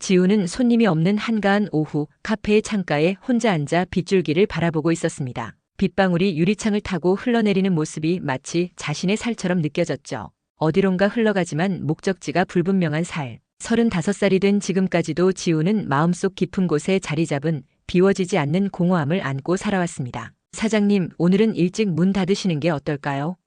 지우는 손님이 없는 한가한 오후 카페의 창가에 혼자 앉아 빗줄기를 바라보고 있었습니다. 빗방울이 유리창을 타고 흘러내리는 모습이 마치 자신의 살처럼 느껴졌죠. 어디론가 흘러가지만 목적지가 불분명한 살. 35살이 된 지금까지도 지우는 마음속 깊은 곳에 자리 잡은 비워지지 않는 공허함을 안고 살아왔습니다. 사장님, 오늘은 일찍 문 닫으시는 게 어떨까요?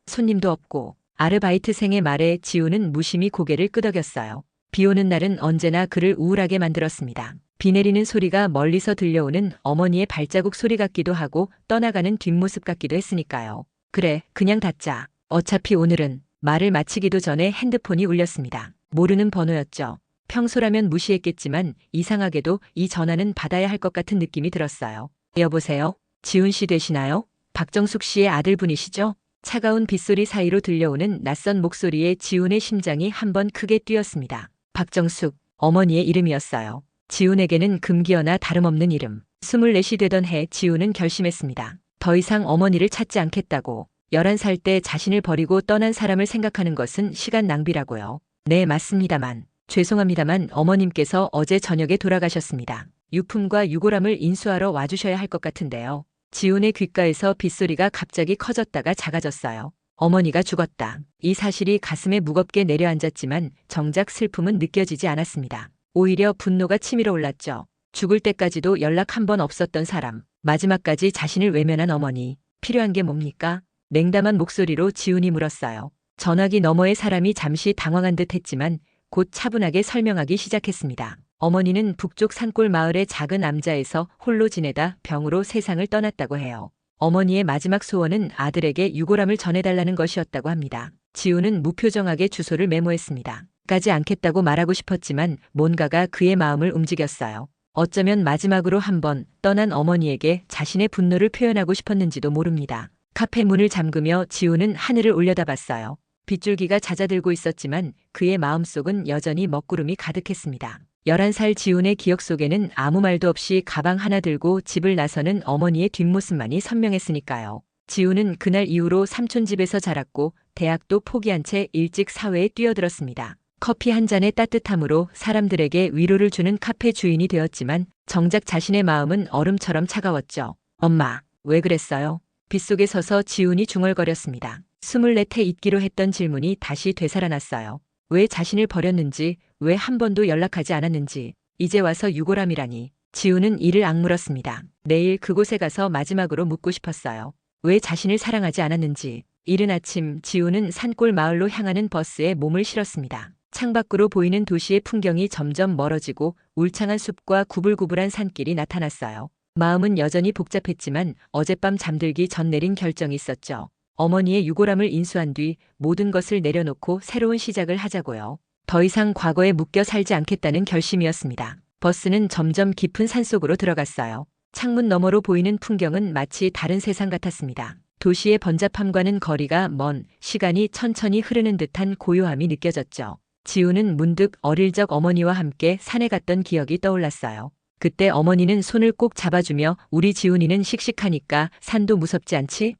손님도 없고 아르바이트생의 말에 지우는 무심히 고개를 끄덕였어요. 비 오는 날은 언제나 그를 우울하게 만들었습니다. 비 내리는 소리가 멀리서 들려오는 어머니의 발자국 소리 같기도 하고 떠나가는 뒷모습 같기도 했으니까요. 그래, 그냥 닫자. 어차피 오늘은. 말을 마치기도 전에 핸드폰이 울렸습니다. 모르는 번호였죠. 평소라면 무시했겠지만 이상하게도 이 전화는 받아야 할 것 같은 느낌이 들었어요. 여보세요? 지훈 씨 되시나요? 박정숙 씨의 아들분이시죠? 차가운 빗소리 사이로 들려오는 낯선 목소리에 지훈의 심장이 한번 크게 뛰었습니다. 박정숙, 어머니의 이름이었어요. 지훈에게는 금기어나 다름없는 이름. 24이 되던 해 지훈은 결심했습니다. 더 이상 어머니를 찾지 않겠다고. 11살 때 자신을 버리고 떠난 사람을 생각하는 것은 시간 낭비라고요. 네, 맞습니다만. 죄송합니다만 어머님께서 어제 저녁에 돌아가셨습니다. 유품과 유골함을 인수하러 와주셔야 할 것 같은데요. 지훈의 귓가에서 빗소리가 갑자기 커졌다가 작아졌어요. 어머니가 죽었다. 이 사실이 가슴에 무겁게 내려앉았지만 정작 슬픔은 느껴지지 않았습니다. 오히려 분노가 치밀어 올랐죠. 죽을 때까지도 연락 한 번 없었던 사람, 마지막까지 자신을 외면한 어머니. 필요한 게 뭡니까? 냉담한 목소리로 지훈이 물었어요. 전화기 너머의 사람이 잠시 당황한 듯 했지만 곧 차분하게 설명하기 시작했습니다. 어머니는 북쪽 산골 마을의 작은 암자에서 홀로 지내다 병으로 세상을 떠났다고 해요. 어머니의 마지막 소원은 아들에게 유골함을 전해달라는 것이었다고 합니다. 지훈은 무표정하게 주소를 메모했습니다. 가지 않겠다고 말하고 싶었지만 뭔가가 그의 마음을 움직였어요. 어쩌면 마지막으로 한번 떠난 어머니에게 자신의 분노를 표현하고 싶었는지도 모릅니다. 카페 문을 잠그며 지훈은 하늘을 올려다봤어요. 빗줄기가 잦아들고 있었지만 그의 마음속은 여전히 먹구름이 가득했습니다. 11살 지훈의 기억 속에는 아무 말도 없이 가방 하나 들고 집을 나서는 어머니의 뒷모습만이 선명했으니까요. 지훈은 그날 이후로 삼촌 집에서 자랐고 대학도 포기한 채 일찍 사회에 뛰어들었습니다. 커피 한 잔의 따뜻함으로 사람들에게 위로를 주는 카페 주인이 되었지만 정작 자신의 마음은 얼음처럼 차가웠죠. 엄마, 왜 그랬어요? 빗속에 서서 지훈이 중얼거렸습니다. 24태 잊기로 했던 질문이 다시 되살아났어요. 왜 자신을 버렸는지, 왜 한 번도 연락하지 않았는지, 이제 와서 유골함이라니. 지훈은 이를 악물었습니다. 내일 그곳에 가서 마지막으로 묻고 싶었어요. 왜 자신을 사랑하지 않았는지. 이른 아침 지훈은 산골 마을로 향하는 버스에 몸을 실었습니다. 창밖으로 보이는 도시의 풍경이 점점 멀어지고 울창한 숲과 구불구불한 산길이 나타났어요. 마음은 여전히 복잡했지만 어젯밤 잠들기 전 내린 결정이 있었죠. 어머니의 유골함을 인수한 뒤 모든 것을 내려놓고 새로운 시작을 하자고요. 더 이상 과거에 묶여 살지 않겠다는 결심이었습니다. 버스는 점점 깊은 산속으로 들어갔어요. 창문 너머로 보이는 풍경은 마치 다른 세상 같았습니다. 도시의 번잡함과는 거리가 먼, 시간이 천천히 흐르는 듯한 고요함이 느껴졌죠. 지훈은 문득 어릴 적 어머니와 함께 산에 갔던 기억이 떠올랐어요. 그때 어머니는 손을 꼭 잡아주며 우리 지훈이는 씩씩하니까 산도 무섭지 않지?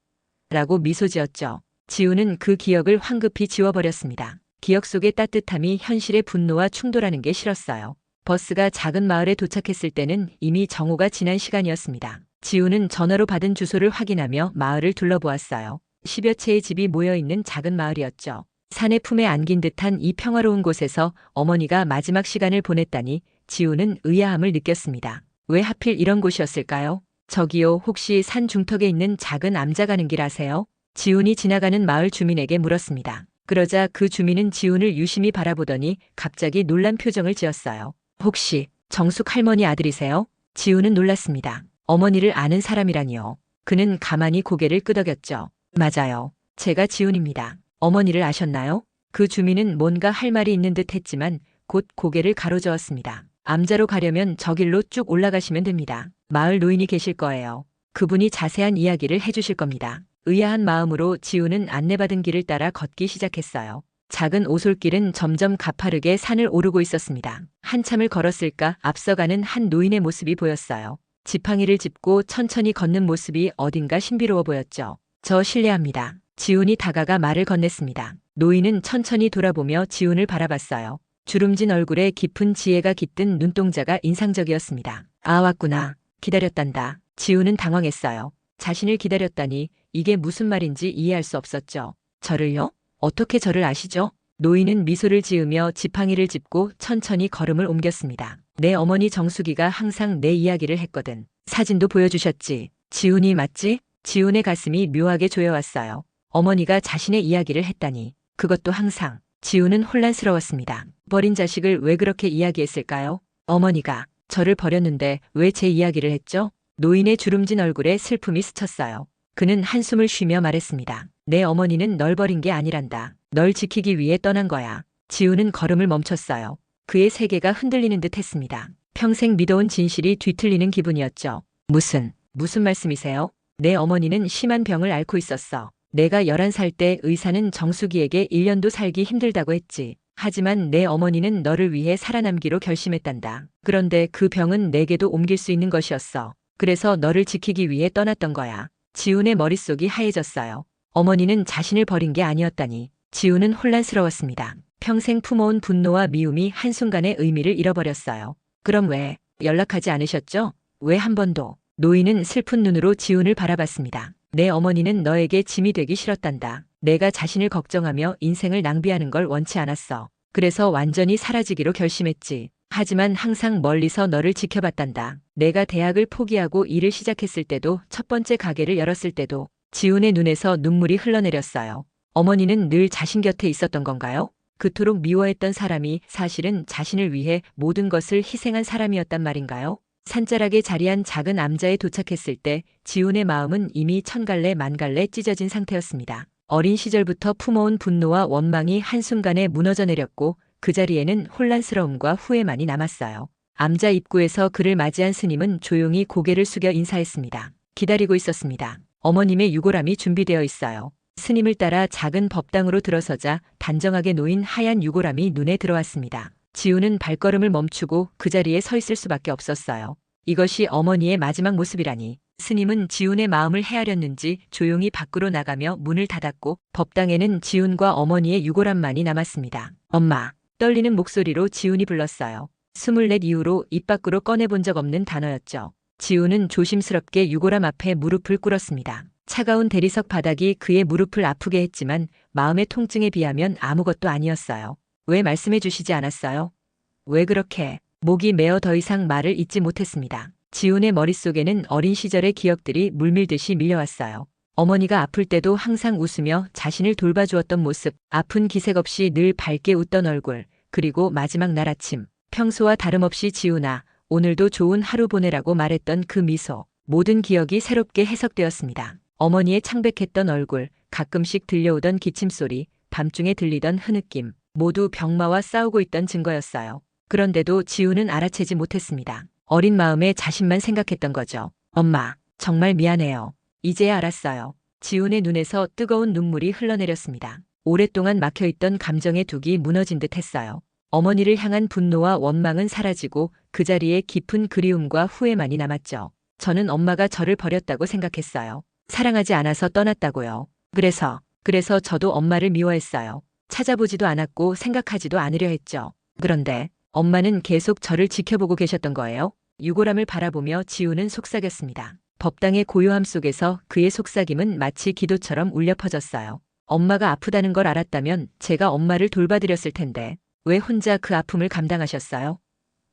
라고 미소 지었죠. 지훈은 그 기억을 황급히 지워버렸습니다. 기억 속의 따뜻함이 현실의 분노와 충돌하는 게 싫었어요. 버스가 작은 마을에 도착했을 때는 이미 정오가 지난 시간이었습니다. 지훈은 전화로 받은 주소를 확인하며 마을을 둘러보았어요. 10여 채의 집이 모여있는 작은 마을이었죠. 산의 품에 안긴 듯한 이 평화로운 곳에서 어머니가 마지막 시간을 보냈다니 지훈은 의아함을 느꼈습니다. 왜 하필 이런 곳이었을까요? 저기요, 혹시 산 중턱에 있는 작은 암자 가는 길 아세요? 지훈이 지나가는 마을 주민에게 물었습니다. 그러자 그 주민은 지훈을 유심히 바라보더니 갑자기 놀란 표정을 지었어요. 혹시 정숙 할머니 아들이세요? 지훈은 놀랐습니다. 어머니를 아는 사람이라니요. 그는 가만히 고개를 끄덕였죠. 맞아요. 제가 지훈입니다. 어머니를 아셨나요? 그 주민은 뭔가 할 말이 있는 듯 했지만 곧 고개를 가로저었습니다. 암자로 가려면 저 길로 쭉 올라가시면 됩니다. 마을 노인이 계실 거예요. 그분이 자세한 이야기를 해주실 겁니다. 의아한 마음으로 지훈은 안내받은 길을 따라 걷기 시작했어요. 작은 오솔길은 점점 가파르게 산을 오르고 있었습니다. 한참을 걸었을까 앞서가는 한 노인의 모습이 보였어요. 지팡이를 짚고 천천히 걷는 모습이 어딘가 신비로워 보였죠. 저 실례합니다. 지훈이 다가가 말을 건넸습니다. 노인은 천천히 돌아보며 지훈을 바라봤어요. 주름진 얼굴에 깊은 지혜가 깃든 눈동자가 인상적이었습니다. 아, 왔구나. 기다렸단다. 지우는 당황했어요. 자신을 기다렸다니 이게 무슨 말인지 이해할 수 없었죠. 저를요? 어떻게 저를 아시죠? 노인은 미소를 지으며 지팡이를 짚고 천천히 걸음을 옮겼습니다. 내 어머니 정숙이가 항상 내 이야기를 했거든. 사진도 보여주셨지. 지훈이 맞지? 지훈의 가슴이 묘하게 조여왔어요. 어머니가 자신의 이야기를 했다니. 그것도 항상. 지훈은 혼란스러웠습니다. 버린 자식을 왜 그렇게 이야기했을까요? 어머니가 저를 버렸는데 왜 제 이야기를 했죠? 노인의 주름진 얼굴에 슬픔이 스쳤어요. 그는 한숨을 쉬며 말했습니다. 내 어머니는 널 버린 게 아니란다. 널 지키기 위해 떠난 거야. 지훈은 걸음을 멈췄어요. 그의 세계가 흔들리는 듯 했습니다. 평생 믿어온 진실이 뒤틀리는 기분이었죠. 무슨 말씀이세요? 내 어머니는 심한 병을 앓고 있었어. 내가 11살 때 의사는 정숙이에게 1년도 살기 힘들다고 했지. 하지만 내 어머니는 너를 위해 살아남기로 결심했단다. 그런데 그 병은 내게도 옮길 수 있는 것이었어. 그래서 너를 지키기 위해 떠났던 거야. 지훈의 머릿속이 하얘졌어요. 어머니는 자신을 버린 게 아니었다니. 지훈은 혼란스러웠습니다. 평생 품어온 분노와 미움이 한순간에 의미를 잃어버렸어요. 그럼 왜 연락하지 않으셨죠? 왜 한 번도? 노인은 슬픈 눈으로 지훈을 바라봤습니다. 내 어머니는 너에게 짐이 되기 싫었단다. 내가 자신을 걱정하며 인생을 낭비하는 걸 원치 않았어. 그래서 완전히 사라지기로 결심했지. 하지만 항상 멀리서 너를 지켜봤단다. 내가 대학을 포기하고 일을 시작했을 때도 첫 번째 가게를 열었을 때도 지훈의 눈에서 눈물이 흘러내렸어요. 어머니는 늘 자신 곁에 있었던 건가요? 그토록 미워했던 사람이 사실은 자신을 위해 모든 것을 희생한 사람이었단 말인가요? 산자락에 자리한 작은 암자에 도착했을 때 지훈의 마음은 이미 천갈래 만갈래 찢어진 상태였습니다. 어린 시절부터 품어온 분노와 원망이 한순간에 무너져 내렸고 그 자리에는 혼란스러움과 후회만이 남았어요. 암자 입구에서 그를 맞이한 스님은 조용히 고개를 숙여 인사했습니다. 기다리고 있었습니다. 어머님의 유골함이 준비되어 있어요. 스님을 따라 작은 법당으로 들어서자 단정하게 놓인 하얀 유골함이 눈에 들어왔습니다. 지훈은 발걸음을 멈추고 그 자리에 서 있을 수밖에 없었어요. 이것이 어머니의 마지막 모습이라니. 스님은 지훈의 마음을 헤아렸는지 조용히 밖으로 나가며 문을 닫았고 법당에는 지훈과 어머니의 유골함만이 남았습니다. 엄마. 떨리는 목소리로 지훈이 불렀어요. 24 이후로 입 밖으로 꺼내본 적 없는 단어였죠. 지훈은 조심스럽게 유골함 앞에 무릎을 꿇었습니다. 차가운 대리석 바닥이 그의 무릎을 아프게 했지만 마음의 통증에 비하면 아무것도 아니었어요. 왜 말씀해 주시지 않았어요? 왜 그렇게? 목이 메어 더 이상 말을 잇지 못했습니다. 지훈의 머릿속에는 어린 시절의 기억들이 물밀듯이 밀려왔어요. 어머니가 아플 때도 항상 웃으며 자신을 돌봐주었던 모습, 아픈 기색 없이 늘 밝게 웃던 얼굴, 그리고 마지막 날 아침, 평소와 다름없이 지훈아, 오늘도 좋은 하루 보내라고 말했던 그 미소, 모든 기억이 새롭게 해석되었습니다. 어머니의 창백했던 얼굴, 가끔씩 들려오던 기침소리, 밤중에 들리던 흐느낌, 모두 병마와 싸우고 있던 증거였어요. 그런데도 지훈은 알아채지 못했습니다. 어린 마음에 자신만 생각했던 거죠. 엄마, 정말 미안해요. 이제야 알았어요. 지훈의 눈에서 뜨거운 눈물이 흘러내렸습니다. 오랫동안 막혀있던 감정의 둑이 무너진 듯 했어요. 어머니를 향한 분노와 원망은 사라지고 그 자리에 깊은 그리움과 후회만이 남았죠. 저는 엄마가 저를 버렸다고 생각했어요. 사랑하지 않아서 떠났다고요. 그래서 저도 엄마를 미워했어요. 찾아보지도 않았고 생각하지도 않으려 했죠. 그런데 엄마는 계속 저를 지켜보고 계셨던 거예요. 유골함을 바라보며 지훈은 속삭였습니다. 법당의 고요함 속에서 그의 속삭임은 마치 기도처럼 울려 퍼졌어요. 엄마가 아프다는 걸 알았다면 제가 엄마를 돌봐드렸을 텐데 왜 혼자 그 아픔을 감당하셨어요?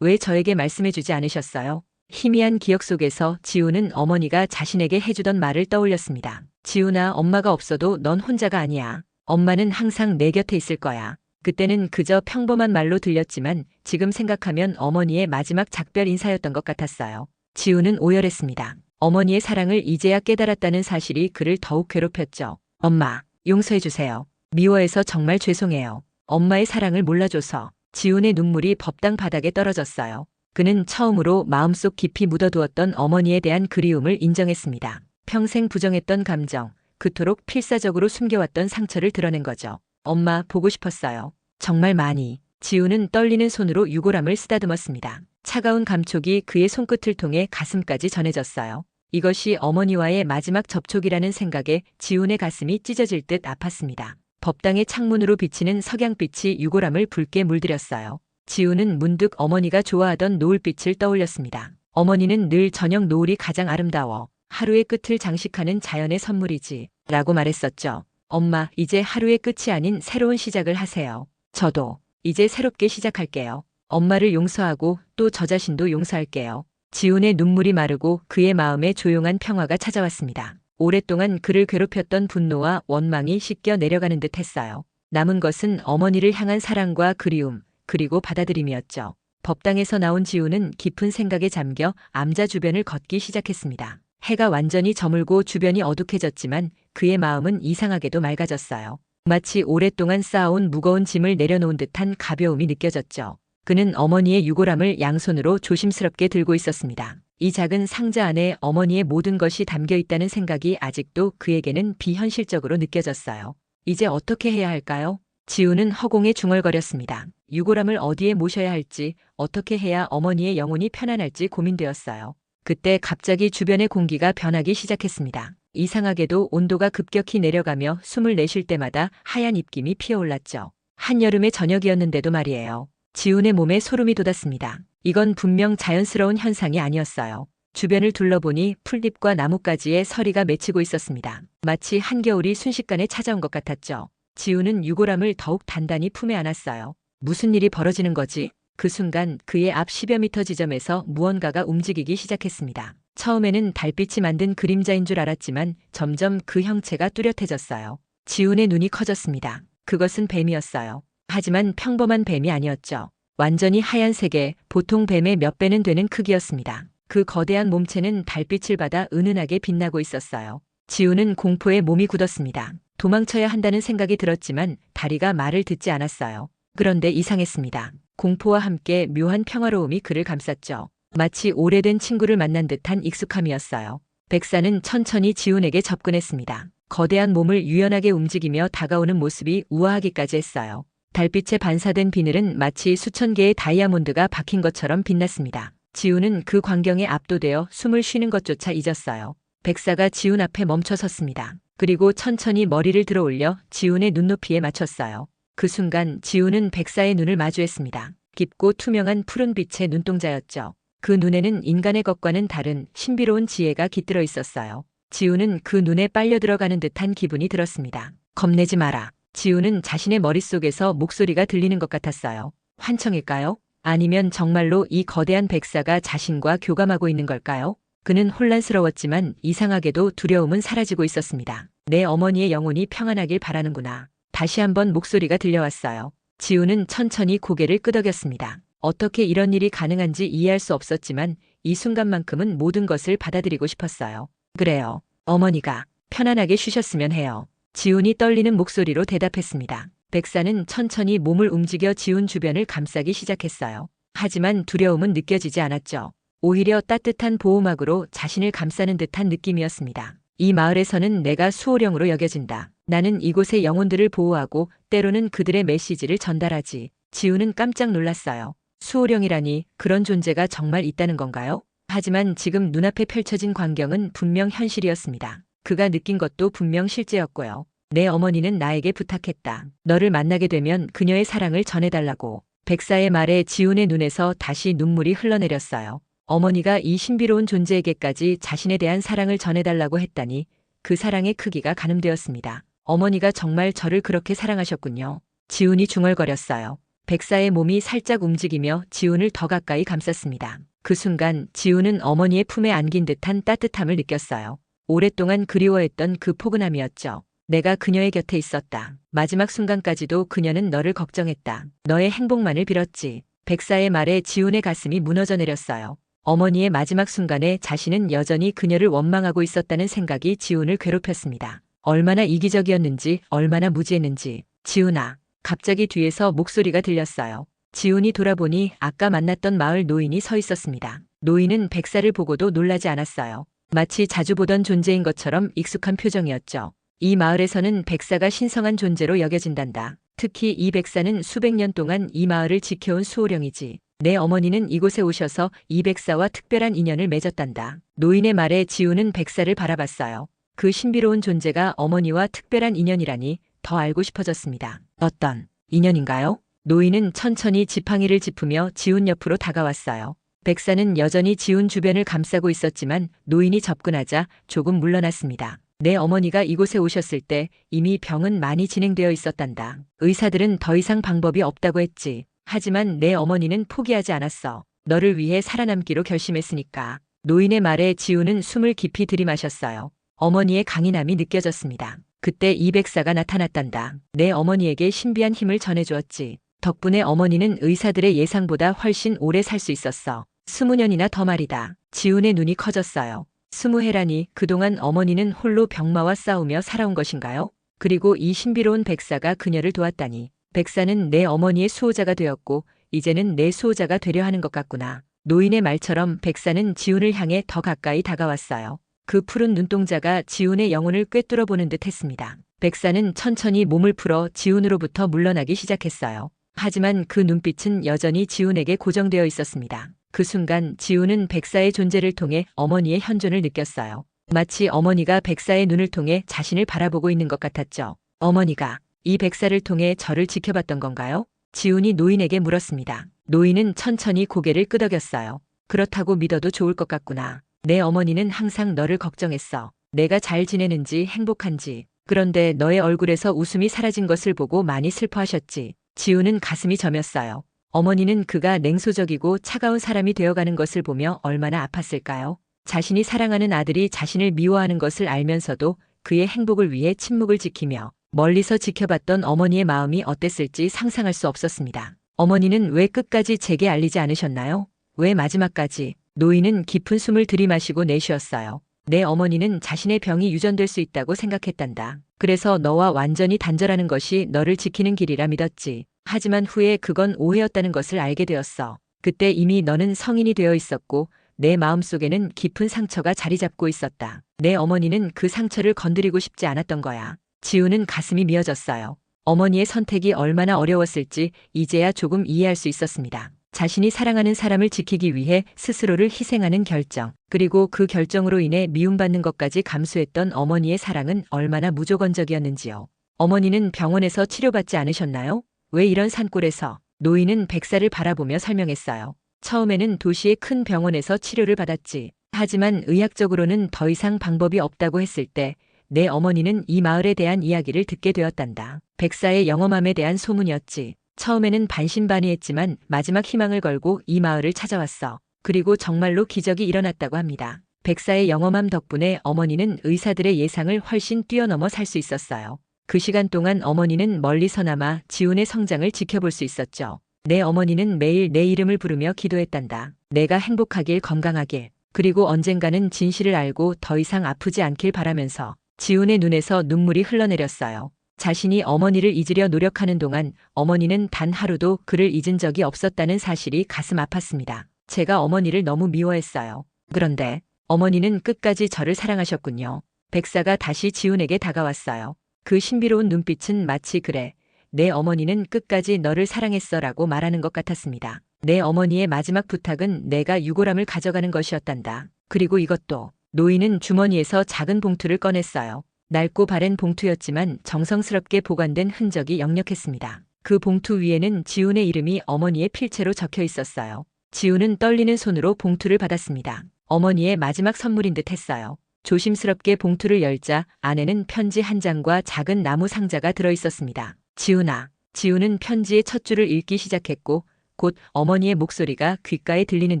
왜 저에게 말씀해주지 않으셨어요? 희미한 기억 속에서 지훈은 어머니가 자신에게 해주던 말을 떠올렸습니다. 지훈아, 엄마가 없어도 넌 혼자가 아니야. 엄마는 항상 내 곁에 있을 거야. 그때는 그저 평범한 말로 들렸지만 지금 생각하면 어머니의 마지막 작별 인사였던 것 같았어요. 지훈은 오열했습니다. 어머니의 사랑을 이제야 깨달았다는 사실이 그를 더욱 괴롭혔죠. 엄마, 용서해주세요. 미워해서 정말 죄송해요. 엄마의 사랑을 몰라줘서. 지훈의 눈물이 법당 바닥에 떨어졌어요. 그는 처음으로 마음속 깊이 묻어두었던 어머니에 대한 그리움을 인정했습니다. 평생 부정했던 감정, 그토록 필사적으로 숨겨왔던 상처를 드러낸 거죠. 엄마, 보고 싶었어요. 정말 많이. 지훈은 떨리는 손으로 유골함을 쓰다듬었습니다. 차가운 감촉이 그의 손끝을 통해 가슴까지 전해졌어요. 이것이 어머니와의 마지막 접촉이라는 생각에 지훈의 가슴이 찢어질 듯 아팠습니다. 법당의 창문으로 비치는 석양빛이 유골함을 붉게 물들였어요. 지우는 문득 어머니가 좋아하던 노을빛을 떠올렸습니다. 어머니는 늘 저녁 노을이 가장 아름다워. 하루의 끝을 장식하는 자연의 선물이지. 라고 말했었죠. 엄마, 이제 하루의 끝이 아닌 새로운 시작을 하세요. 저도 이제 새롭게 시작할게요. 엄마를 용서하고 또 저 자신도 용서할게요. 지훈의 눈물이 마르고 그의 마음에 조용한 평화가 찾아왔습니다. 오랫동안 그를 괴롭혔던 분노와 원망이 씻겨 내려가는 듯 했어요. 남은 것은 어머니를 향한 사랑과 그리움, 그리고 받아들임이었죠. 법당에서 나온 지훈은 깊은 생각에 잠겨 암자 주변을 걷기 시작했습니다. 해가 완전히 저물고 주변이 어둑해졌지만 그의 마음은 이상하게도 맑아졌어요. 마치 오랫동안 쌓아온 무거운 짐을 내려놓은 듯한 가벼움이 느껴졌죠. 그는 어머니의 유골함을 양손으로 조심스럽게 들고 있었습니다. 이 작은 상자 안에 어머니의 모든 것이 담겨 있다는 생각이 아직도 그에게는 비현실적으로 느껴졌어요. 이제 어떻게 해야 할까요? 지우는 허공에 중얼거렸습니다. 유골함을 어디에 모셔야 할지, 어떻게 해야 어머니의 영혼이 편안할지 고민되었어요. 그때 갑자기 주변의 공기가 변하기 시작했습니다. 이상하게도 온도가 급격히 내려가며 숨을 내쉴 때마다 하얀 입김이 피어올랐죠. 한여름의 저녁이었는데도 말이에요. 지훈의 몸에 소름이 돋았습니다. 이건 분명 자연스러운 현상이 아니었어요. 주변을 둘러보니 풀잎과 나뭇가지에 서리가 맺히고 있었습니다. 마치 한겨울이 순식간에 찾아온 것 같았죠. 지훈은 유골함을 더욱 단단히 품에 안았어요. 무슨 일이 벌어지는 거지? 그 순간 그의 앞 10여 미터 지점에서 무언가가 움직이기 시작했습니다. 처음에는 달빛이 만든 그림자인 줄 알았지만 점점 그 형체가 뚜렷해졌어요. 지훈의 눈이 커졌습니다. 그것은 뱀이었어요. 하지만 평범한 뱀이 아니었죠. 완전히 하얀색에 보통 뱀의 몇 배는 되는 크기였습니다. 그 거대한 몸체는 달빛을 받아 은은하게 빛나고 있었어요. 지훈은 공포에 몸이 굳었습니다. 도망쳐야 한다는 생각이 들었지만 다리가 말을 듣지 않았어요. 그런데 이상했습니다. 공포와 함께 묘한 평화로움이 그를 감쌌죠. 마치 오래된 친구를 만난 듯한 익숙함이었어요. 백사는 천천히 지훈에게 접근했습니다. 거대한 몸을 유연하게 움직이며 다가오는 모습이 우아하기까지 했어요. 달빛에 반사된 비늘은 마치 수천 개의 다이아몬드가 박힌 것처럼 빛났습니다. 지훈은 그 광경에 압도되어 숨을 쉬는 것조차 잊었어요. 백사가 지훈 앞에 멈춰 섰습니다. 그리고 천천히 머리를 들어 올려 지훈의 눈높이에 맞췄어요. 그 순간 지훈은 백사의 눈을 마주했습니다. 깊고 투명한 푸른 빛의 눈동자였죠. 그 눈에는 인간의 것과는 다른 신비로운 지혜가 깃들어 있었어요. 지훈은 그 눈에 빨려 들어가는 듯한 기분이 들었습니다. 겁내지 마라. 지훈은 자신의 머릿속에서 목소리가 들리는 것 같았어요. 환청일까요? 아니면 정말로 이 거대한 백사가 자신과 교감하고 있는 걸까요? 그는 혼란스러웠지만 이상하게도 두려움은 사라지고 있었습니다. 내 어머니의 영혼이 평안하길 바라는구나. 다시 한번 목소리가 들려왔어요. 지훈은 천천히 고개를 끄덕였습니다. 어떻게 이런 일이 가능한지 이해할 수 없었지만 이 순간만큼은 모든 것을 받아들이고 싶었어요. 그래요. 어머니가 편안하게 쉬셨으면 해요. 지훈이 떨리는 목소리로 대답했습니다. 백사는 천천히 몸을 움직여 지훈 주변을 감싸기 시작했어요. 하지만 두려움은 느껴지지 않았죠. 오히려 따뜻한 보호막으로 자신을 감싸는 듯한 느낌이었습니다. 이 마을에서는 내가 수호령으로 여겨진다. 나는 이곳의 영혼들을 보호하고 때로는 그들의 메시지를 전달하지. 지훈은 깜짝 놀랐어요. 수호령이라니 그런 존재가 정말 있다는 건가요? 하지만 지금 눈앞에 펼쳐진 광경은 분명 현실이었습니다. 그가 느낀 것도 분명 실제였고요. 내 어머니는 나에게 부탁했다. 너를 만나게 되면 그녀의 사랑을 전해달라고. 백사의 말에 지훈의 눈에서 다시 눈물이 흘러내렸어요. 어머니가 이 신비로운 존재에게까지 자신에 대한 사랑을 전해달라고 했다니 그 사랑의 크기가 가늠되었습니다. 어머니가 정말 저를 그렇게 사랑하셨군요. 지훈이 중얼거렸어요. 백사의 몸이 살짝 움직이며 지훈을 더 가까이 감쌌습니다. 그 순간 지훈은 어머니의 품에 안긴 듯한 따뜻함을 느꼈어요. 오랫동안 그리워했던 그 포근함이었죠. 내가 그녀의 곁에 있었다. 마지막 순간까지도 그녀는 너를 걱정했다. 너의 행복만을 빌었지. 백사의 말에 지훈의 가슴이 무너져 내렸어요. 어머니의 마지막 순간에 자신은 여전히 그녀를 원망하고 있었다는 생각이 지훈을 괴롭혔습니다. 얼마나 이기적이었는지, 얼마나 무지했는지. 지훈아. 갑자기 뒤에서 목소리가 들렸어요. 지훈이 돌아보니 아까 만났던 마을 노인이 서 있었습니다. 노인은 백사를 보고도 놀라지 않았어요. 마치 자주 보던 존재인 것처럼 익숙한 표정이었죠. 이 마을에서는 백사가 신성한 존재로 여겨진단다. 특히 이 백사는 수백 년 동안 이 마을을 지켜온 수호령이지. 내 어머니는 이곳에 오셔서 이 백사와 특별한 인연을 맺었단다. 노인의 말에 지훈은 백사를 바라봤어요. 그 신비로운 존재가 어머니와 특별한 인연이라니 더 알고 싶어졌습니다. 어떤 인연인가요? 노인은 천천히 지팡이를 짚으며 지훈 옆으로 다가왔어요. 백사는 여전히 지훈 주변을 감싸고 있었지만 노인이 접근하자 조금 물러났습니다. 내 어머니가 이곳에 오셨을 때 이미 병은 많이 진행되어 있었단다. 의사들은 더 이상 방법이 없다고 했지. 하지만 내 어머니는 포기하지 않았어. 너를 위해 살아남기로 결심했으니까. 노인의 말에 지훈은 숨을 깊이 들이마셨어요. 어머니의 강인함이 느껴졌습니다. 그때 이백사가 나타났단다. 내 어머니에게 신비한 힘을 전해주었지. 덕분에 어머니는 의사들의 예상보다 훨씬 오래 살 수 있었어. 20년이나 더 말이다. 지훈의 눈이 커졌어요. 20해라니 그동안 어머니는 홀로 병마와 싸우며 살아온 것인가요? 그리고 이 신비로운 백사가 그녀를 도왔다니. 백사는 내 어머니의 수호자가 되었고 이제는 내 수호자가 되려 하는 것 같구나. 노인의 말처럼 백사는 지훈을 향해 더 가까이 다가왔어요. 그 푸른 눈동자가 지훈의 영혼을 꿰뚫어 보는 듯 했습니다. 백사는 천천히 몸을 풀어 지훈으로부터 물러나기 시작했어요. 하지만 그 눈빛은 여전히 지훈에게 고정되어 있었습니다. 그 순간 지훈은 백사의 존재를 통해 어머니의 현존을 느꼈어요. 마치 어머니가 백사의 눈을 통해 자신을 바라보고 있는 것 같았죠. 어머니가 이 백사를 통해 저를 지켜봤던 건가요? 지훈이 노인에게 물었습니다. 노인은 천천히 고개를 끄덕였어요. 그렇다고 믿어도 좋을 것 같구나. 내 어머니는 항상 너를 걱정했어. 내가 잘 지내는지 행복한지. 그런데 너의 얼굴에서 웃음이 사라진 것을 보고 많이 슬퍼하셨지. 지훈은 가슴이 저몄어요. 어머니는 그가 냉소적이고 차가운 사람이 되어가는 것을 보며 얼마나 아팠을까요? 자신이 사랑하는 아들이 자신을 미워하는 것을 알면서도 그의 행복을 위해 침묵을 지키며 멀리서 지켜봤던 어머니의 마음이 어땠을지 상상할 수 없었습니다. 어머니는 왜 끝까지 제게 알리지 않으셨나요? 왜 마지막까지? 노인은 깊은 숨을 들이마시고 내쉬었어요. 내 어머니는 자신의 병이 유전될 수 있다고 생각했단다. 그래서 너와 완전히 단절하는 것이 너를 지키는 길이라 믿었지. 하지만 후에 그건 오해였다는 것을 알게 되었어. 그때 이미 너는 성인이 되어 있었고 내 마음속에는 깊은 상처가 자리 잡고 있었다. 내 어머니는 그 상처를 건드리고 싶지 않았던 거야. 지훈은 가슴이 미어졌어요. 어머니의 선택이 얼마나 어려웠을지 이제야 조금 이해할 수 있었습니다. 자신이 사랑하는 사람을 지키기 위해 스스로를 희생하는 결정, 그리고 그 결정으로 인해 미움받는 것까지 감수했던 어머니의 사랑은 얼마나 무조건적이었는지요. 어머니는 병원에서 치료받지 않으셨나요? 왜 이런 산골에서? 노인은 백사를 바라보며 설명했어요. 처음에는 도시의 큰 병원에서 치료를 받았지. 하지만 의학적으로는 더 이상 방법이 없다고 했을 때 내 어머니는 이 마을에 대한 이야기를 듣게 되었단다. 백사의 영험함에 대한 소문이었지. 처음에는 반신반의했지만 마지막 희망을 걸고 이 마을을 찾아왔어. 그리고 정말로 기적이 일어났다고 합니다. 백사의 영험함 덕분에 어머니는 의사들의 예상을 훨씬 뛰어넘어 살 수 있었어요. 그 시간 동안 어머니는 멀리서나마 지훈의 성장을 지켜볼 수 있었죠. 내 어머니는 매일 내 이름을 부르며 기도했단다. 내가 행복하길, 건강하길, 그리고 언젠가는 진실을 알고 더 이상 아프지 않길 바라면서. 지훈의 눈에서 눈물이 흘러내렸어요. 자신이 어머니를 잊으려 노력하는 동안 어머니는 단 하루도 그를 잊은 적이 없었다는 사실이 가슴 아팠습니다. 제가 어머니를 너무 미워했어요. 그런데 어머니는 끝까지 저를 사랑하셨군요. 백사가 다시 지훈에게 다가왔어요. 그 신비로운 눈빛은 마치 그래, 내 어머니는 끝까지 너를 사랑했어라고 말하는 것 같았습니다. 내 어머니의 마지막 부탁은 내가 유골함을 가져가는 것이었단다. 그리고 이것도. 노인은 주머니에서 작은 봉투를 꺼냈어요. 낡고 바랜 봉투였지만 정성스럽게 보관된 흔적이 역력했습니다. 그 봉투 위에는 지훈의 이름이 어머니의 필체로 적혀 있었어요. 지훈은 떨리는 손으로 봉투를 받았습니다. 어머니의 마지막 선물인 듯 했어요. 조심스럽게 봉투를 열자 안에는 편지 한 장과 작은 나무 상자가 들어 있었습니다. 지훈아. 지훈은 편지의 첫 줄을 읽기 시작했고 곧 어머니의 목소리가 귓가에 들리는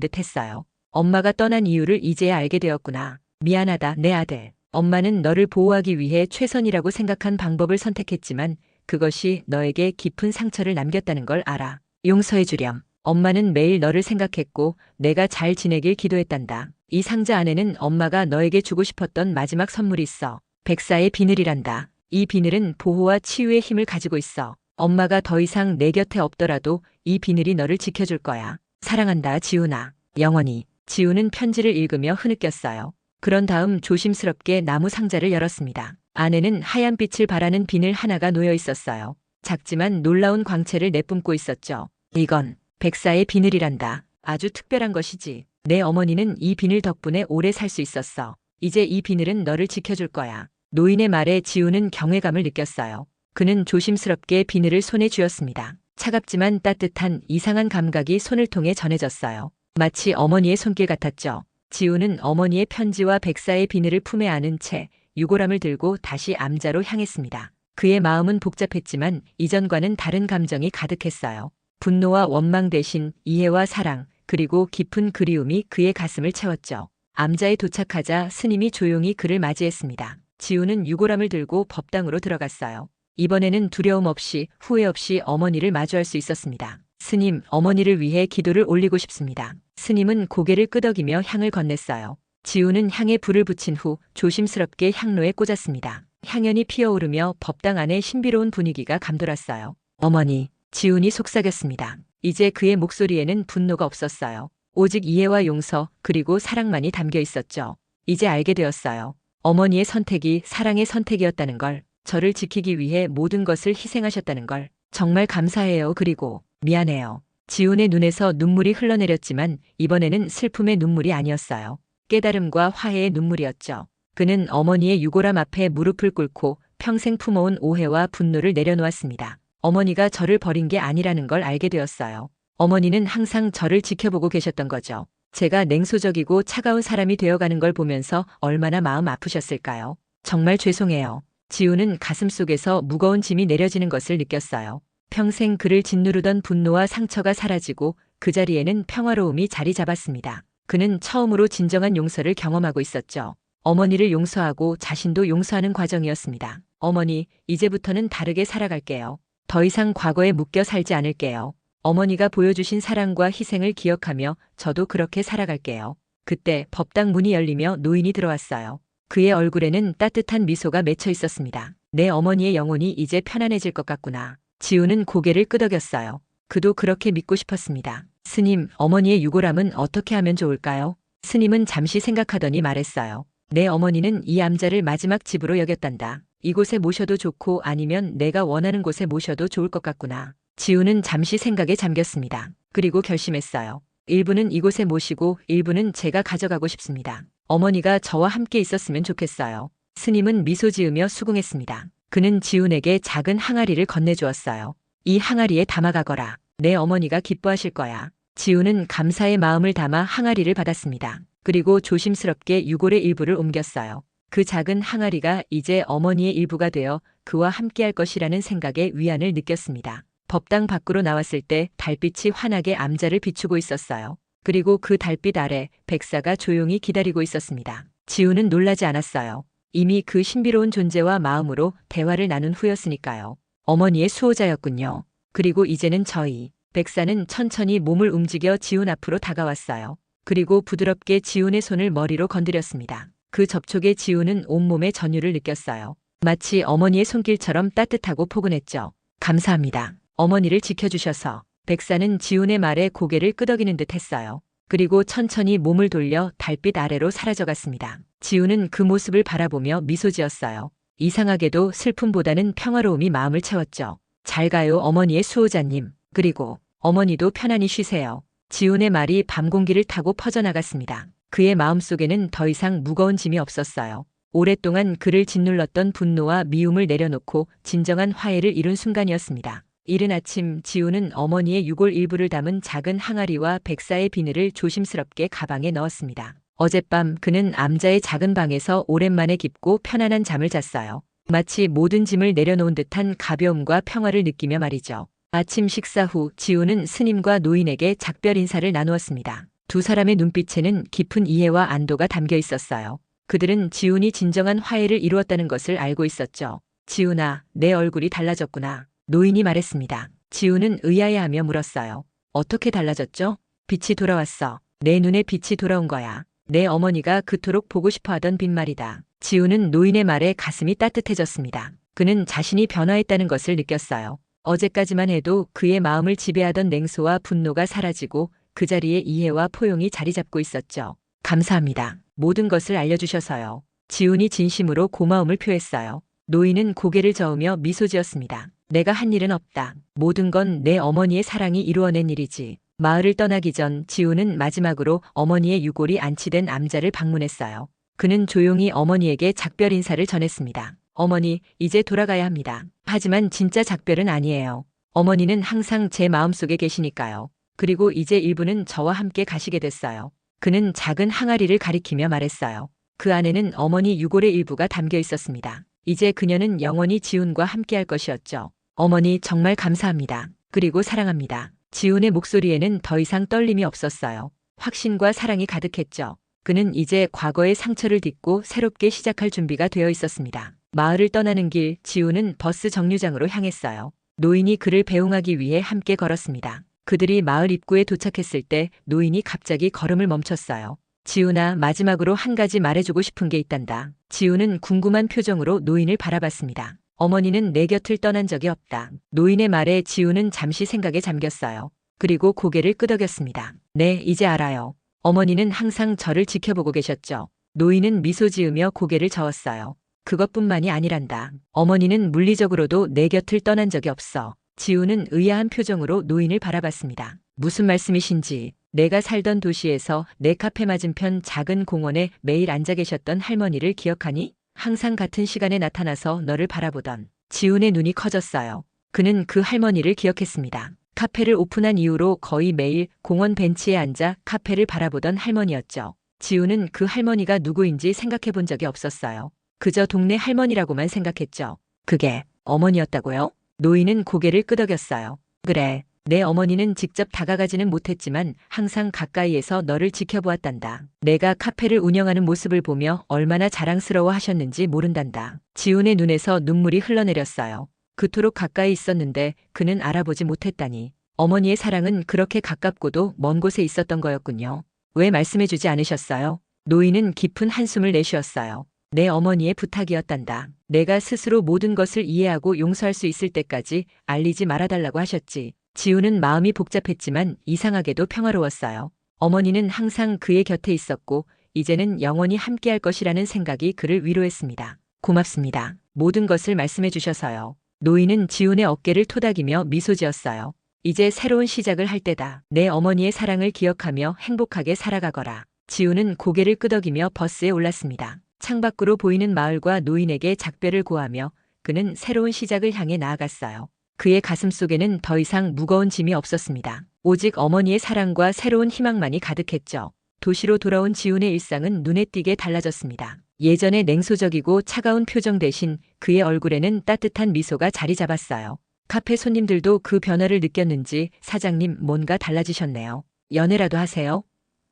듯 했어요. 엄마가 떠난 이유를 이제야 알게 되었구나. 미안하다, 내 아들. 엄마는 너를 보호하기 위해 최선이라고 생각한 방법을 선택했지만 그것이 너에게 깊은 상처를 남겼다는 걸 알아. 용서해 주렴. 엄마는 매일 너를 생각했고 내가 잘 지내길 기도했단다. 이 상자 안에는 엄마가 너에게 주고 싶었던 마지막 선물이 있어. 백사의 비늘이란다. 이 비늘은 보호와 치유의 힘을 가지고 있어. 엄마가 더 이상 내 곁에 없더라도 이 비늘이 너를 지켜줄 거야. 사랑한다, 지훈아. 영원히. 지훈은 편지를 읽으며 흐느꼈어요. 그런 다음 조심스럽게 나무 상자를 열었습니다. 안에는 하얀 빛을 발하는 비늘 하나가 놓여 있었어요. 작지만 놀라운 광채를 내뿜고 있었죠. 이건 백사의 비늘이란다. 아주 특별한 것이지. 내 어머니는 이 비늘 덕분에 오래 살 수 있었어. 이제 이 비늘은 너를 지켜줄 거야. 노인의 말에 지훈은 경외감을 느꼈어요. 그는 조심스럽게 비늘을 손에 쥐었습니다. 차갑지만 따뜻한 이상한 감각이 손을 통해 전해졌어요. 마치 어머니의 손길 같았죠. 지우는 어머니의 편지와 백사의 비늘을 품에 안은 채 유골함을 들고 다시 암자로 향했습니다. 그의 마음은 복잡했지만 이전과는 다른 감정이 가득했어요. 분노와 원망 대신 이해와 사랑, 그리고 깊은 그리움이 그의 가슴을 채웠죠. 암자에 도착하자 스님이 조용히 그를 맞이했습니다. 지우는 유골함을 들고 법당으로 들어갔어요. 이번에는 두려움 없이 후회 없이 어머니를 마주할 수 있었습니다. 스님, 어머니를 위해 기도를 올리고 싶습니다. 스님은 고개를 끄덕이며 향을 건넸어요. 지우는 향에 불을 붙인 후 조심스럽게 향로에 꽂았습니다. 향연이 피어오르며 법당 안에 신비로운 분위기가 감돌았어요. 어머니, 지훈이 속삭였습니다. 이제 그의 목소리에는 분노가 없었어요. 오직 이해와 용서, 그리고 사랑만이 담겨 있었죠. 이제 알게 되었어요. 어머니의 선택이 사랑의 선택이었다는 걸, 저를 지키기 위해 모든 것을 희생하셨다는 걸. 정말 감사해요. 그리고 미안해요. 지훈의 눈에서 눈물이 흘러내렸지만 이번에는 슬픔의 눈물이 아니었어요. 깨달음과 화해의 눈물이었죠. 그는 어머니의 유골함 앞에 무릎을 꿇고 평생 품어온 오해와 분노를 내려놓았습니다. 어머니가 저를 버린 게 아니라는 걸 알게 되었어요. 어머니는 항상 저를 지켜보고 계셨던 거죠. 제가 냉소적이고 차가운 사람이 되어가는 걸 보면서 얼마나 마음 아프셨을까요? 정말 죄송해요. 지우는 가슴속에서 무거운 짐이 내려지는 것을 느꼈어요. 평생 그를 짓누르던 분노와 상처가 사라지고 그 자리에는 평화로움이 자리 잡았습니다. 그는 처음으로 진정한 용서를 경험하고 있었죠. 어머니를 용서하고 자신도 용서하는 과정이었습니다. 어머니, 이제부터는 다르게 살아갈게요. 더 이상 과거에 묶여 살지 않을게요. 어머니가 보여주신 사랑과 희생을 기억하며 저도 그렇게 살아갈게요. 그때 법당 문이 열리며 노인이 들어왔어요. 그의 얼굴에는 따뜻한 미소가 맺혀 있었습니다. 내 어머니의 영혼이 이제 편안해질 것 같구나. 지우는 고개를 끄덕였어요. 그도 그렇게 믿고 싶었습니다. 스님, 어머니의 유골함은 어떻게 하면 좋을까요? 스님은 잠시 생각하더니 말했어요. 내 어머니는 이 암자를 마지막 집으로 여겼단다. 이곳에 모셔도 좋고 아니면 내가 원하는 곳에 모셔도 좋을 것 같구나. 지우는 잠시 생각에 잠겼습니다. 그리고 결심했어요. 일부는 이곳에 모시고 일부는 제가 가져가고 싶습니다. 어머니가 저와 함께 있었으면 좋겠어요. 스님은 미소 지으며 수긍했습니다. 그는 지훈에게 작은 항아리를 건네주었어요. 이 항아리에 담아가거라. 내 어머니가 기뻐하실 거야. 지훈은 감사의 마음을 담아 항아리를 받았습니다. 그리고 조심스럽게 유골의 일부를 옮겼어요. 그 작은 항아리가 이제 어머니의 일부가 되어 그와 함께할 것이라는 생각에 위안을 느꼈습니다. 법당 밖으로 나왔을 때 달빛이 환하게 암자를 비추고 있었어요. 그리고 그 달빛 아래 백사가 조용히 기다리고 있었습니다. 지우는 놀라지 않았어요. 이미 그 신비로운 존재와 마음으로 대화를 나눈 후였으니까요. 어머니의 수호자였군요. 그리고 이제는 저희. 백사는 천천히 몸을 움직여 지훈 앞으로 다가왔어요. 그리고 부드럽게 지훈의 손을 머리로 건드렸습니다. 그 접촉에 지훈은 온몸의 전율을 느꼈어요. 마치 어머니의 손길처럼 따뜻하고 포근했죠. 감사합니다. 어머니를 지켜주셔서. 백사는 지훈의 말에 고개를 끄덕이는 듯 했어요. 그리고 천천히 몸을 돌려 달빛 아래로 사라져갔습니다. 지훈은 그 모습을 바라보며 미소 지었어요. 이상하게도 슬픔보다는 평화로움이 마음을 채웠죠. 잘 가요, 어머니의 수호자님. 그리고 어머니도 편안히 쉬세요. 지훈의 말이 밤 공기를 타고 퍼져나갔습니다. 그의 마음속에는 더 이상 무거운 짐이 없었어요. 오랫동안 그를 짓눌렀던 분노와 미움을 내려놓고 진정한 화해를 이룬 순간이었습니다. 이른 아침 지훈은 어머니의 유골 일부를 담은 작은 항아리와 백사의 비늘을 조심스럽게 가방에 넣었습니다. 어젯밤 그는 암자의 작은 방에서 오랜만에 깊고 편안한 잠을 잤어요. 마치 모든 짐을 내려놓은 듯한 가벼움과 평화를 느끼며 말이죠. 아침 식사 후 지훈은 스님과 노인에게 작별 인사를 나누었습니다. 두 사람의 눈빛에는 깊은 이해와 안도가 담겨 있었어요. 그들은 지훈이 진정한 화해를 이루었다는 것을 알고 있었죠. 지훈아, 내 얼굴이 달라졌구나. 노인이 말했습니다. 지훈은 의아해하며 물었어요. 어떻게 달라졌죠? 빛이 돌아왔어. 내 눈에 빛이 돌아온 거야. 내 어머니가 그토록 보고 싶어 하던 빛 말이다. 지훈은 노인의 말에 가슴이 따뜻해졌습니다. 그는 자신이 변화했다는 것을 느꼈어요. 어제까지만 해도 그의 마음을 지배하던 냉소와 분노가 사라지고 그 자리에 이해와 포용이 자리 잡고 있었죠. 감사합니다. 모든 것을 알려주셔서요. 지훈이 진심으로 고마움을 표했어요. 노인은 고개를 저으며 미소 지었습니다. 내가 한 일은 없다. 모든 건 내 어머니의 사랑이 이루어낸 일이지. 마을을 떠나기 전 지훈은 마지막으로 어머니의 유골이 안치된 암자를 방문했어요. 그는 조용히 어머니에게 작별 인사를 전했습니다. 어머니, 이제 돌아가야 합니다. 하지만 진짜 작별은 아니에요. 어머니는 항상 제 마음속에 계시니까요. 그리고 이제 일부는 저와 함께 가시게 됐어요. 그는 작은 항아리를 가리키며 말했어요. 그 안에는 어머니 유골의 일부가 담겨 있었습니다. 이제 그녀는 영원히 지훈과 함께할 것이었죠. 어머니 정말 감사합니다. 그리고 사랑합니다. 지훈의 목소리에는 더 이상 떨림이 없었어요. 확신과 사랑이 가득했죠. 그는 이제 과거의 상처를 딛고 새롭게 시작할 준비가 되어 있었습니다. 마을을 떠나는 길, 지훈은 버스 정류장으로 향했어요. 노인이 그를 배웅하기 위해 함께 걸었습니다. 그들이 마을 입구에 도착했을 때 노인이 갑자기 걸음을 멈췄어요. 지훈아, 마지막으로 한 가지 말해주고 싶은 게 있단다. 지훈은 궁금한 표정으로 노인을 바라봤습니다. 어머니는 내 곁을 떠난 적이 없다. 노인의 말에 지훈은 잠시 생각에 잠겼어요. 그리고 고개를 끄덕였습니다. 네, 이제 알아요. 어머니는 항상 저를 지켜보고 계셨죠. 노인은 미소 지으며 고개를 저었어요. 그것뿐만이 아니란다. 어머니는 물리적으로도 내 곁을 떠난 적이 없어. 지훈은 의아한 표정으로 노인을 바라봤습니다. 무슨 말씀이신지. 내가 살던 도시에서 내 카페 맞은편 작은 공원에 매일 앉아 계셨던 할머니를 기억하니? 항상 같은 시간에 나타나서 너를 바라보던. 지훈의 눈이 커졌어요. 그는 그 할머니를 기억했습니다. 카페를 오픈한 이후로 거의 매일 공원 벤치에 앉아 카페를 바라보던 할머니였죠. 지훈은 그 할머니가 누구인지 생각해 본 적이 없었어요. 그저 동네 할머니라고만 생각했죠. 그게 어머니였다고요? 노인은 고개를 끄덕였어요. 그래, 내 어머니는 직접 다가가지는 못했지만 항상 가까이에서 너를 지켜보았단다. 내가 카페를 운영하는 모습을 보며 얼마나 자랑스러워 하셨는지 모른단다. 지훈의 눈에서 눈물이 흘러내렸어요. 그토록 가까이 있었는데 그는 알아보지 못했다니. 어머니의 사랑은 그렇게 가깝고도 먼 곳에 있었던 거였군요. 왜 말씀해주지 않으셨어요? 노인은 깊은 한숨을 내쉬었어요. 내 어머니의 부탁이었단다. 내가 스스로 모든 것을 이해하고 용서할 수 있을 때까지 알리지 말아달라고 하셨지. 지훈은 마음이 복잡했지만 이상하게도 평화로웠어요. 어머니는 항상 그의 곁에 있었고 이제는 영원히 함께할 것이라는 생각이 그를 위로했습니다. 고맙습니다. 모든 것을 말씀해 주셔서요. 노인은 지훈의 어깨를 토닥이며 미소 지었어요. 이제 새로운 시작을 할 때다. 내 어머니의 사랑을 기억하며 행복하게 살아가거라. 지훈은 고개를 끄덕이며 버스에 올랐습니다. 창밖으로 보이는 마을과 노인에게 작별을 고하며 그는 새로운 시작을 향해 나아갔어요. 그의 가슴 속에는 더 이상 무거운 짐이 없었습니다. 오직 어머니의 사랑과 새로운 희망만이 가득했죠. 도시로 돌아온 지훈의 일상은 눈에 띄게 달라졌습니다. 예전의 냉소적이고 차가운 표정 대신 그의 얼굴에는 따뜻한 미소가 자리 잡았어요. 카페 손님들도 그 변화를 느꼈는지 사장님 뭔가 달라지셨네요. 연애라도 하세요?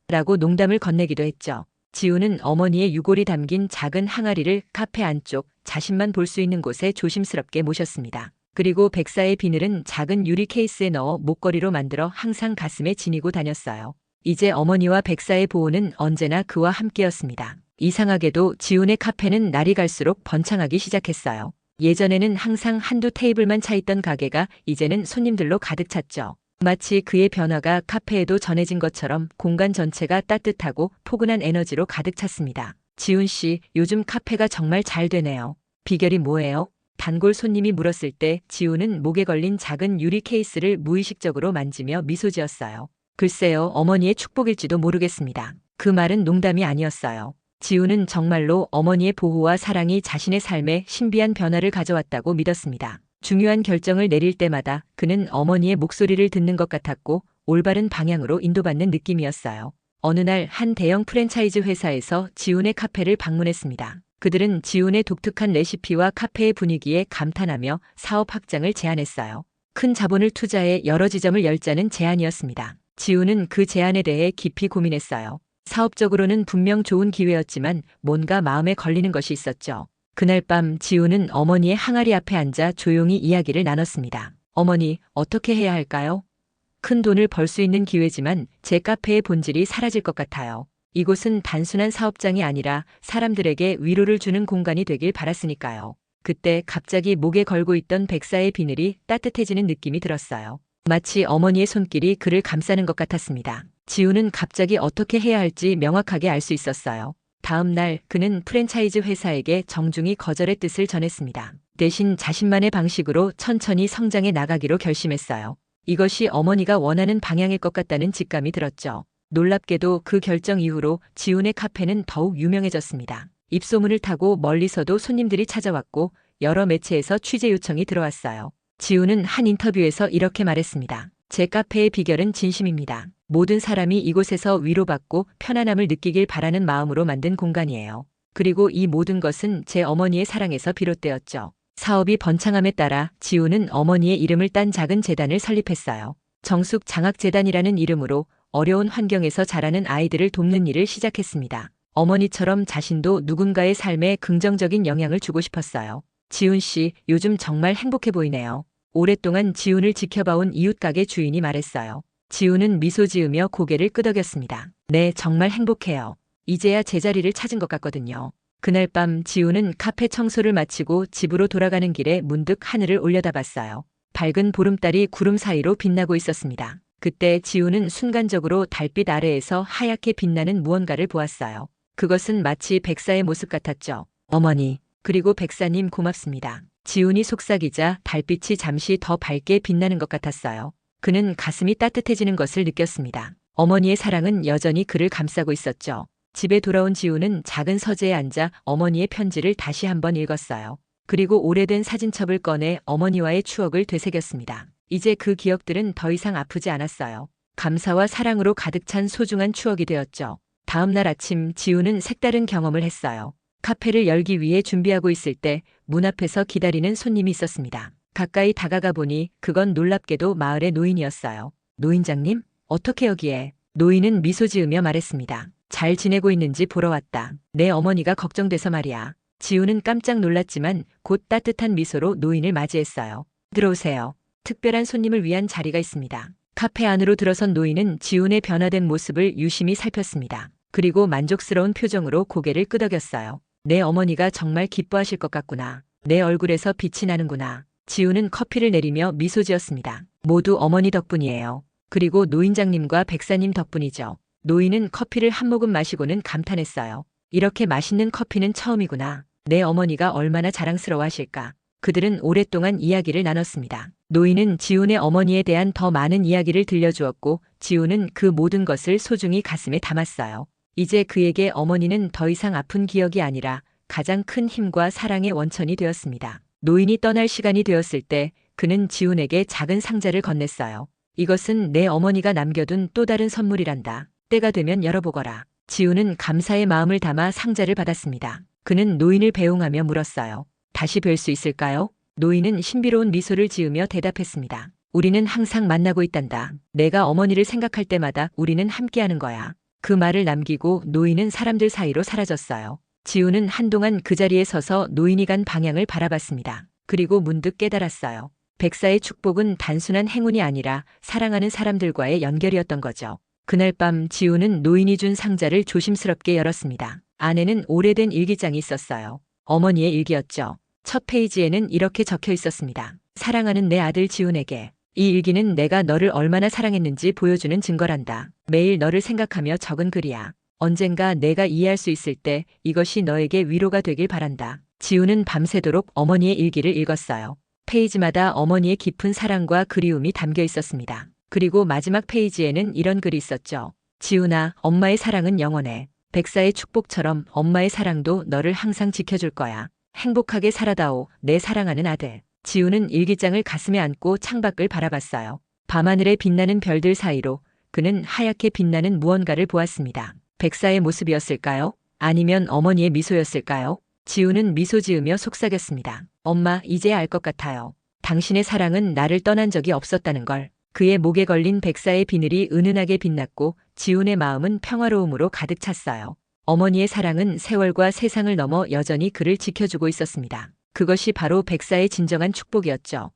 라고 농담을 건네기도 했죠. 지훈은 어머니의 유골이 담긴 작은 항아리를 카페 안쪽 자신만 볼 수 있는 곳에 조심스럽게 모셨습니다. 그리고 백사의 비늘은 작은 유리 케이스에 넣어 목걸이로 만들어 항상 가슴에 지니고 다녔어요. 이제 어머니와 백사의 보호는 언제나 그와 함께였습니다. 이상하게도 지훈의 카페는 날이 갈수록 번창하기 시작했어요. 예전에는 항상 한두 테이블만 차 있던 가게가 이제는 손님들로 가득 찼죠. 마치 그의 변화가 카페에도 전해진 것처럼 공간 전체가 따뜻하고 포근한 에너지로 가득 찼습니다. 지훈 씨, 요즘 카페가 정말 잘 되네요. 비결이 뭐예요? 단골 손님이 물었을 때 지훈은 목에 걸린 작은 유리 케이스를 무의식적으로 만지며 미소 지었어요. 글쎄요, 어머니의 축복일지도 모르겠습니다. 그 말은 농담이 아니었어요. 지훈은 정말로 어머니의 보호와 사랑이 자신의 삶에 신비한 변화를 가져왔다고 믿었습니다. 중요한 결정을 내릴 때마다 그는 어머니의 목소리를 듣는 것 같았고 올바른 방향으로 인도받는 느낌이었어요. 어느 날 한 대형 프랜차이즈 회사에서 지훈의 카페를 방문했습니다. 그들은 지훈의 독특한 레시피와 카페의 분위기에 감탄하며 사업 확장을 제안했어요. 큰 자본을 투자해 여러 지점을 열자는 제안이었습니다. 지훈은 그 제안에 대해 깊이 고민했어요. 사업적으로는 분명 좋은 기회였지만 뭔가 마음에 걸리는 것이 있었죠. 그날 밤 지훈은 어머니의 항아리 앞에 앉아 조용히 이야기를 나눴습니다. 어머니, 어떻게 해야 할까요? 큰 돈을 벌 수 있는 기회지만 제 카페의 본질이 사라질 것 같아요. 이곳은 단순한 사업장이 아니라 사람들에게 위로를 주는 공간이 되길 바랐으니까요. 그때 갑자기 목에 걸고 있던 백사의 비늘이 따뜻해지는 느낌이 들었어요. 마치 어머니의 손길이 그를 감싸는 것 같았습니다. 지훈은 갑자기 어떻게 해야 할지 명확하게 알 수 있었어요. 다음 날 그는 프랜차이즈 회사에게 정중히 거절의 뜻을 전했습니다. 대신 자신만의 방식으로 천천히 성장해 나가기로 결심했어요. 이것이 어머니가 원하는 방향일 것 같다는 직감이 들었죠. 놀랍게도 그 결정 이후로 지훈의 카페는 더욱 유명해졌습니다. 입소문을 타고 멀리서도 손님들이 찾아왔고 여러 매체에서 취재 요청이 들어왔어요. 지우는 한 인터뷰에서 이렇게 말했습니다. 제 카페의 비결은 진심입니다. 모든 사람이 이곳에서 위로받고 편안함을 느끼길 바라는 마음으로 만든 공간이에요. 그리고 이 모든 것은 제 어머니의 사랑에서 비롯되었죠. 사업이 번창함에 따라 지우는 어머니의 이름을 딴 작은 재단을 설립했어요. 정숙장학재단이라는 이름으로 어려운 환경에서 자라는 아이들을 돕는 일을 시작했습니다. 어머니처럼 자신도 누군가의 삶에 긍정적인 영향을 주고 싶었어요. 지훈 씨, 요즘 정말 행복해 보이네요. 오랫동안 지훈을 지켜봐온 이웃가게 주인이 말했어요. 지훈은 미소 지으며 고개를 끄덕였습니다. 네, 정말 행복해요. 이제야 제자리를 찾은 것 같거든요. 그날 밤 지훈은 카페 청소를 마치고 집으로 돌아가는 길에 문득 하늘을 올려다봤어요. 밝은 보름달이 구름 사이로 빛나고 있었습니다. 그때 지훈은 순간적으로 달빛 아래에서 하얗게 빛나는 무언가를 보았어요. 그것은 마치 백사의 모습 같았죠. 어머니, 그리고 백사님 고맙습니다. 지훈이 속삭이자 달빛이 잠시 더 밝게 빛나는 것 같았어요. 그는 가슴이 따뜻해지는 것을 느꼈습니다. 어머니의 사랑은 여전히 그를 감싸고 있었죠. 집에 돌아온 지훈은 작은 서재에 앉아 어머니의 편지를 다시 한번 읽었어요. 그리고 오래된 사진첩을 꺼내 어머니와의 추억을 되새겼습니다. 이제 그 기억들은 더 이상 아프지 않았어요. 감사와 사랑으로 가득 찬 소중한 추억이 되었죠. 다음 날 아침 지훈은 색다른 경험을 했어요. 카페를 열기 위해 준비하고 있을 때 문 앞에서 기다리는 손님이 있었습니다. 가까이 다가가 보니 그건 놀랍게도 마을의 노인이었어요. 노인장님? 어떻게 여기에? 노인은 미소 지으며 말했습니다. 잘 지내고 있는지 보러 왔다. 내 어머니가 걱정돼서 말이야. 지훈은 깜짝 놀랐지만 곧 따뜻한 미소로 노인을 맞이했어요. 들어오세요. 특별한 손님을 위한 자리가 있습니다. 카페 안으로 들어선 노인은 지훈의 변화된 모습을 유심히 살폈습니다. 그리고 만족스러운 표정으로 고개를 끄덕였어요. 내 어머니가 정말 기뻐하실 것 같구나. 내 얼굴에서 빛이 나는구나. 지훈은 커피를 내리며 미소 지었습니다. 모두 어머니 덕분이에요. 그리고 노인장님과 백사님 덕분이죠. 노인은 커피를 한 모금 마시고는 감탄했어요. 이렇게 맛있는 커피는 처음이구나. 내 어머니가 얼마나 자랑스러워하실까. 그들은 오랫동안 이야기를 나눴습니다. 노인은 지훈의 어머니에 대한 더 많은 이야기를 들려주었고 지훈은 그 모든 것을 소중히 가슴에 담았어요. 이제 그에게 어머니는 더 이상 아픈 기억이 아니라 가장 큰 힘과 사랑의 원천이 되었습니다. 노인이 떠날 시간이 되었을 때 그는 지훈에게 작은 상자를 건넸어요. 이것은 내 어머니가 남겨둔 또 다른 선물이란다. 때가 되면 열어보거라. 지훈은 감사의 마음을 담아 상자를 받았습니다. 그는 노인을 배웅하며 물었어요. 다시 뵐 수 있을까요? 노인은 신비로운 미소를 지으며 대답했습니다. 우리는 항상 만나고 있단다. 내가 어머니를 생각할 때마다 우리는 함께하는 거야. 그 말을 남기고 노인은 사람들 사이로 사라졌어요. 지훈은 한동안 그 자리에 서서 노인이 간 방향을 바라봤습니다. 그리고 문득 깨달았어요. 백사의 축복은 단순한 행운이 아니라 사랑하는 사람들과의 연결이었던 거죠. 그날 밤 지훈은 노인이 준 상자를 조심스럽게 열었습니다. 안에는 오래된 일기장이 있었어요. 어머니의 일기였죠. 첫 페이지에는 이렇게 적혀 있었습니다. 사랑하는 내 아들 지훈에게. 이 일기는 내가 너를 얼마나 사랑했는지 보여주는 증거란다. 매일 너를 생각하며 적은 글이야. 언젠가 내가 이해할 수 있을 때 이것이 너에게 위로가 되길 바란다. 지훈은 밤새도록 어머니의 일기를 읽었어요. 페이지마다 어머니의 깊은 사랑과 그리움이 담겨 있었습니다. 그리고 마지막 페이지에는 이런 글이 있었죠. 지훈아, 엄마의 사랑은 영원해. 백사의 축복처럼 엄마의 사랑도 너를 항상 지켜줄 거야. 행복하게 살아다오, 내 사랑하는 아들. 지훈은 일기장을 가슴에 안고 창밖을 바라봤어요. 밤하늘에 빛나는 별들 사이로 그는 하얗게 빛나는 무언가를 보았습니다. 백사의 모습이었을까요? 아니면 어머니의 미소였을까요? 지훈은 미소 지으며 속삭였습니다. 엄마, 이제 알 것 같아요. 당신의 사랑은 나를 떠난 적이 없었다는 걸. 그의 목에 걸린 백사의 비늘이 은은하게 빛났고 지훈의 마음은 평화로움으로 가득 찼어요. 어머니의 사랑은 세월과 세상을 넘어 여전히 그를 지켜주고 있었습니다. 그것이 바로 백사의 진정한 축복이었죠.